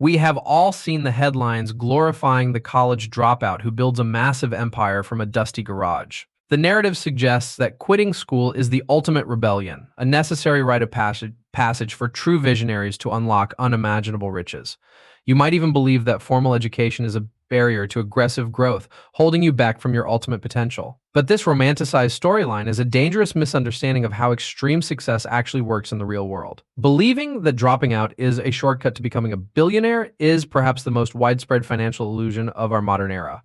We have all seen the headlines glorifying the college dropout who builds a massive empire from a dusty garage. The narrative suggests that quitting school is the ultimate rebellion, a necessary rite of passage for true visionaries to unlock unimaginable riches. You might even believe that formal education is a barrier to aggressive growth, holding you back from your ultimate potential. But this romanticized storyline is a dangerous misunderstanding of how extreme success actually works in the real world. Believing that dropping out is a shortcut to becoming a billionaire is perhaps the most widespread financial illusion of our modern era.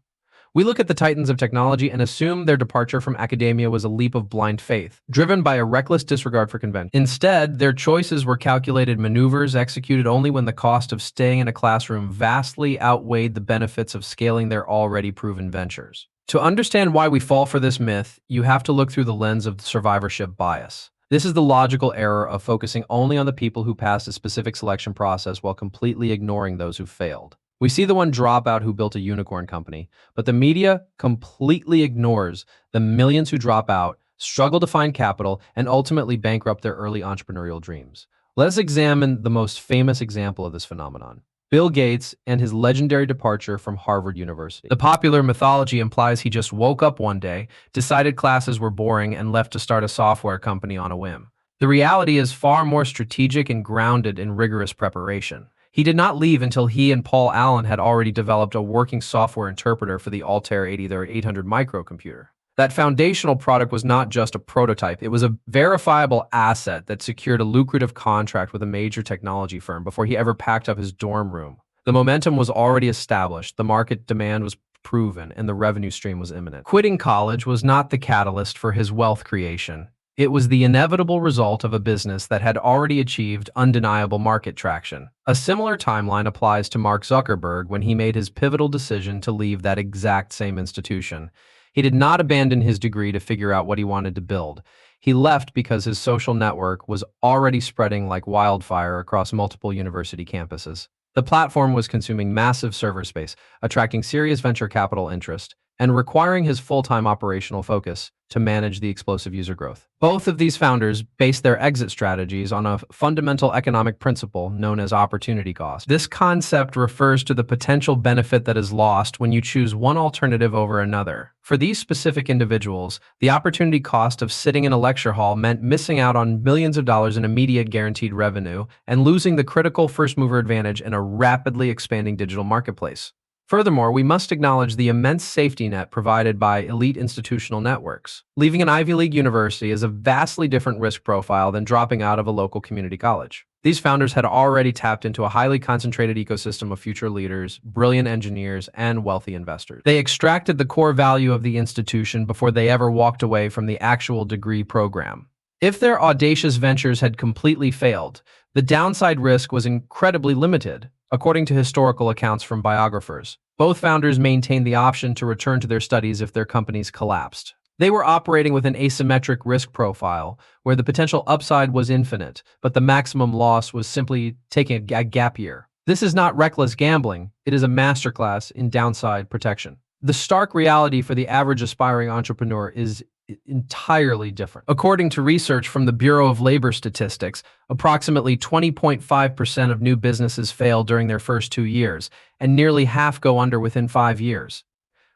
We look at the titans of technology and assume their departure from academia was a leap of blind faith, driven by a reckless disregard for convention. Instead, their choices were calculated maneuvers executed only when the cost of staying in a classroom vastly outweighed the benefits of scaling their already proven ventures. To understand why we fall for this myth, you have to look through the lens of survivorship bias. This is the logical error of focusing only on the people who passed a specific selection process while completely ignoring those who failed. We see the one dropout who built a unicorn company, but the media completely ignores the millions who drop out, struggle to find capital, and ultimately bankrupt their early entrepreneurial dreams. Let's examine the most famous example of this phenomenon: Bill Gates and his legendary departure from Harvard University. The popular mythology implies he just woke up one day, decided classes were boring, and left to start a software company on a whim. The reality is far more strategic and grounded in rigorous preparation. He did not leave until he and Paul Allen had already developed a working software interpreter for the Altair 800 microcomputer. That foundational product was not just a prototype, it was a verifiable asset that secured a lucrative contract with a major technology firm before he ever packed up his dorm room. The momentum was already established, the market demand was proven, and the revenue stream was imminent. Quitting college was not the catalyst for his wealth creation. It was the inevitable result of a business that had already achieved undeniable market traction. A similar timeline applies to Mark Zuckerberg when he made his pivotal decision to leave that exact same institution. He did not abandon his degree to figure out what he wanted to build. He left because his social network was already spreading like wildfire across multiple university campuses. The platform was consuming massive server space, attracting serious venture capital interest, and requiring his full-time operational focus to manage the explosive user growth. Both of these founders based their exit strategies on a fundamental economic principle known as opportunity cost. This concept refers to the potential benefit that is lost when you choose one alternative over another. For these specific individuals, the opportunity cost of sitting in a lecture hall meant missing out on millions of dollars in immediate guaranteed revenue and losing the critical first-mover advantage in a rapidly expanding digital marketplace. Furthermore, we must acknowledge the immense safety net provided by elite institutional networks. Leaving an Ivy League university is a vastly different risk profile than dropping out of a local community college. These founders had already tapped into a highly concentrated ecosystem of future leaders, brilliant engineers, and wealthy investors. They extracted the core value of the institution before they ever walked away from the actual degree program. If their audacious ventures had completely failed, the downside risk was incredibly limited. According to historical accounts from biographers, both founders maintained the option to return to their studies if their companies collapsed. They were operating with an asymmetric risk profile, where the potential upside was infinite, but the maximum loss was simply taking a gap year. This is not reckless gambling, it is a masterclass in downside protection. The stark reality for the average aspiring entrepreneur is entirely different. According to research from the Bureau of Labor Statistics, approximately 20.5% of new businesses fail during their first 2 years, and nearly half go under within 5 years.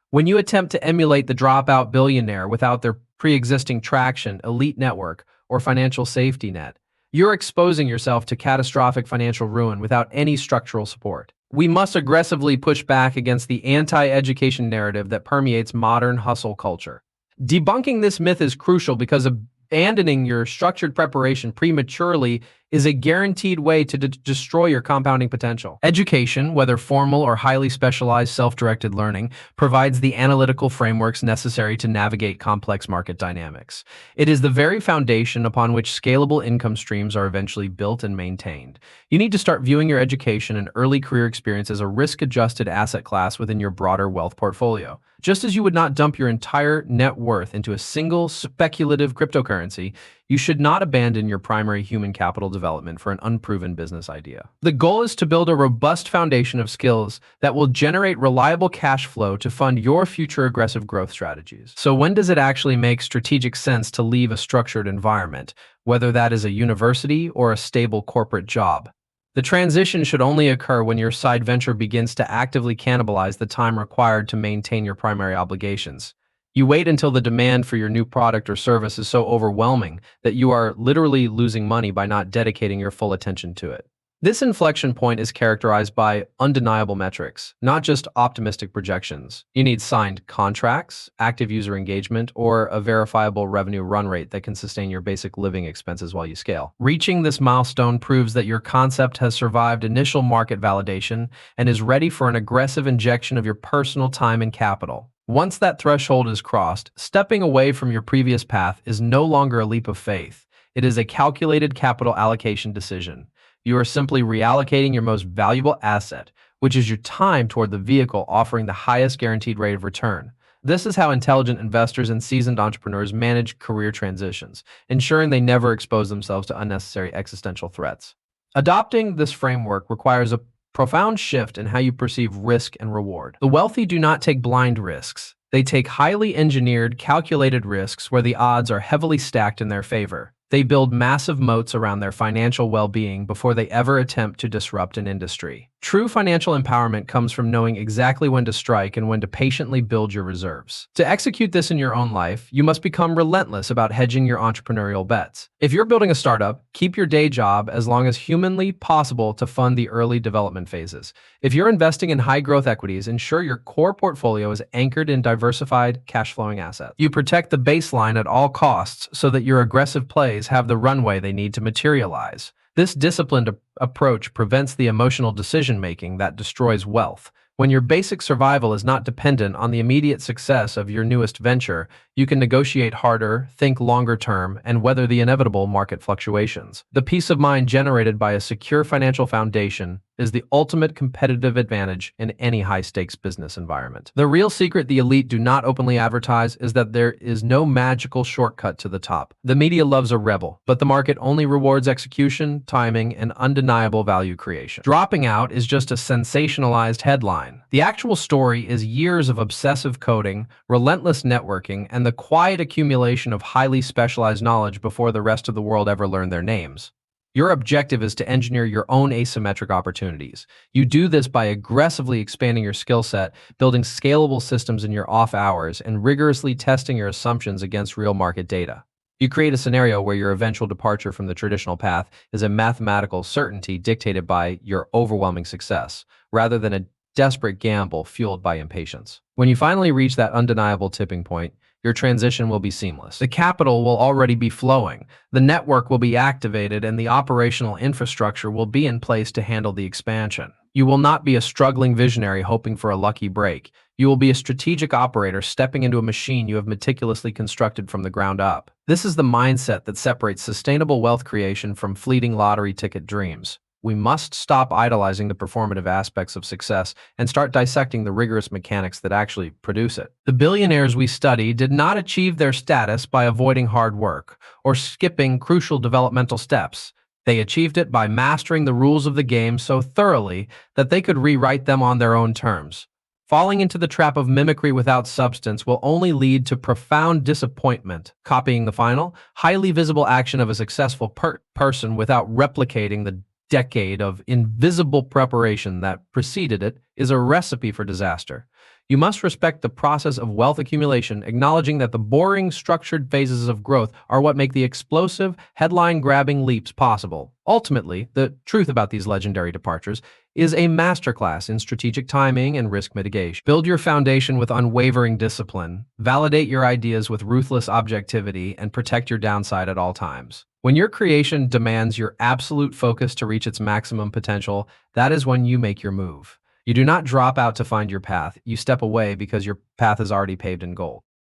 When you attempt to emulate the dropout billionaire without their pre-existing traction, elite network, or financial safety net, you're exposing yourself to catastrophic financial ruin without any structural support. We must aggressively push back against the anti-education narrative that permeates modern hustle culture. Debunking this myth is crucial because abandoning your structured preparation prematurely is a guaranteed way to destroy your compounding potential. Education, whether formal or highly specialized self-directed learning, provides the analytical frameworks necessary to navigate complex market dynamics. It is the very foundation upon which scalable income streams are eventually built and maintained. You need to start viewing your education and early career experience as a risk-adjusted asset class within your broader wealth portfolio. Just as you would not dump your entire net worth into a single speculative cryptocurrency, you should not abandon your primary human capital development for an unproven business idea. The goal is to build a robust foundation of skills that will generate reliable cash flow to fund your future aggressive growth strategies. So when does it actually make strategic sense to leave a structured environment, whether that is a university or a stable corporate job? The transition should only occur when your side venture begins to actively cannibalize the time required to maintain your primary obligations. You wait until the demand for your new product or service is so overwhelming that you are literally losing money by not dedicating your full attention to it. This inflection point is characterized by undeniable metrics, not just optimistic projections. You need signed contracts, active user engagement, or a verifiable revenue run rate that can sustain your basic living expenses while you scale. Reaching this milestone proves that your concept has survived initial market validation and is ready for an aggressive injection of your personal time and capital. Once that threshold is crossed, stepping away from your previous path is no longer a leap of faith. It is a calculated capital allocation decision. You are simply reallocating your most valuable asset, which is your time, toward the vehicle offering the highest guaranteed rate of return. This is how intelligent investors and seasoned entrepreneurs manage career transitions, ensuring they never expose themselves to unnecessary existential threats. Adopting this framework requires a profound shift in how you perceive risk and reward. The wealthy do not take blind risks. They take highly engineered, calculated risks where the odds are heavily stacked in their favor. They build massive moats around their financial well-being before they ever attempt to disrupt an industry. True financial empowerment comes from knowing exactly when to strike and when to patiently build your reserves. To execute this in your own life, you must become relentless about hedging your entrepreneurial bets. If you're building a startup, keep your day job as long as humanly possible to fund the early development phases. If you're investing in high-growth equities, ensure your core portfolio is anchored in diversified, cash-flowing assets. You protect the baseline at all costs so that your aggressive plays have the runway they need to materialize. This disciplined approach prevents the emotional decision-making that destroys wealth. When your basic survival is not dependent on the immediate success of your newest venture, you can negotiate harder, think longer term, and weather the inevitable market fluctuations. The peace of mind generated by a secure financial foundation is the ultimate competitive advantage in any high-stakes business environment. The real secret the elite do not openly advertise is that there is no magical shortcut to the top. The media loves a rebel, but the market only rewards execution, timing, and undeniable value creation. Dropping out is just a sensationalized headline. The actual story is years of obsessive coding, relentless networking, and the quiet accumulation of highly specialized knowledge before the rest of the world ever learned their names. Your objective is to engineer your own asymmetric opportunities. You do this by aggressively expanding your skill set, building scalable systems in your off hours, and rigorously testing your assumptions against real market data. You create a scenario where your eventual departure from the traditional path is a mathematical certainty dictated by your overwhelming success, rather than a desperate gamble fueled by impatience. When you finally reach that undeniable tipping point, your transition will be seamless. The capital will already be flowing, the network will be activated, and the operational infrastructure will be in place to handle the expansion. You will not be a struggling visionary hoping for a lucky break. You will be a strategic operator stepping into a machine you have meticulously constructed from the ground up. This is the mindset that separates sustainable wealth creation from fleeting lottery ticket dreams. We must stop idolizing the performative aspects of success and start dissecting the rigorous mechanics that actually produce it. The billionaires we study did not achieve their status by avoiding hard work or skipping crucial developmental steps. They achieved it by mastering the rules of the game so thoroughly that they could rewrite them on their own terms. Falling into the trap of mimicry without substance will only lead to profound disappointment. Copying the final, highly visible action of a successful person without replicating the decade of invisible preparation that preceded it is a recipe for disaster. You must respect the process of wealth accumulation, acknowledging that the boring, structured phases of growth are what make the explosive, headline-grabbing leaps possible. Ultimately, the truth about these legendary departures is a masterclass in strategic timing and risk mitigation. Build your foundation with unwavering discipline, validate your ideas with ruthless objectivity, and protect your downside at all times. When your creation demands your absolute focus to reach its maximum potential, that is when you make your move. You do not drop out to find your path. You step away because your path is already paved in gold.